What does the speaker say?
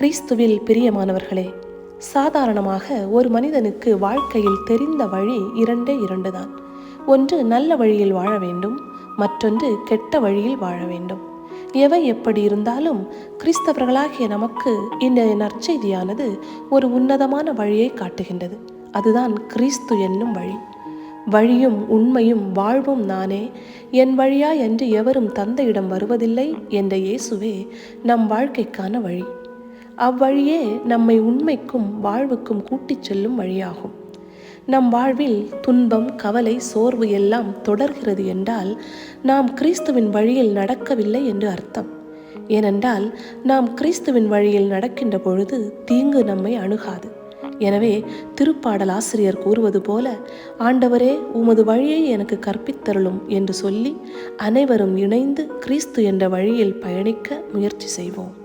கிறிஸ்துவில் பிரியமானவர்களே, சாதாரணமாக ஒரு மனிதனுக்கு வாழ்க்கையில் தெரிந்த வழி இரண்டே தான். ஒன்று நல்ல வழியில் வாழ வேண்டும், மற்றொன்று கெட்ட வழியில் வாழ வேண்டும். எவை எப்படி இருந்தாலும் கிறிஸ்தவர்களாகிய நமக்கு இந்த நற்செய்தியானது ஒரு உன்னதமான வழியை காட்டுகின்றது. அதுதான் கிறிஸ்து என்னும் வழி. வழியும் உண்மையும் வாழ்வும் நானே, என் வழியாய் அன்றி எவரும் தந்தையிடம் வருவதில்லை என்ற இயேசுவே நம் வாழ்க்கைக்கான வழி. அவ்வழியே நம்மை உண்மைக்கும் வாழ்வுக்கும் கூட்டிச் செல்லும் வழியாகும். நம் வாழ்வில் துன்பம், கவலை, சோர்வு எல்லாம் தொடர்கிறது என்றால் நாம் கிறிஸ்துவின் வழியில் நடக்கவில்லை என்று அர்த்தம். ஏனென்றால் நாம் கிறிஸ்துவின் வழியில் நடக்கின்ற பொழுது தீங்கு நம்மை அணுகாது. எனவே திருப்பாடல் ஆசிரியர் கூறுவது போல, ஆண்டவரே உமது வழியை எனக்கு கற்பித்தருளும் என்று சொல்லி அனைவரும் இணைந்து கிறிஸ்து என்ற வழியில் பயணிக்க முயற்சி செய்வோம்.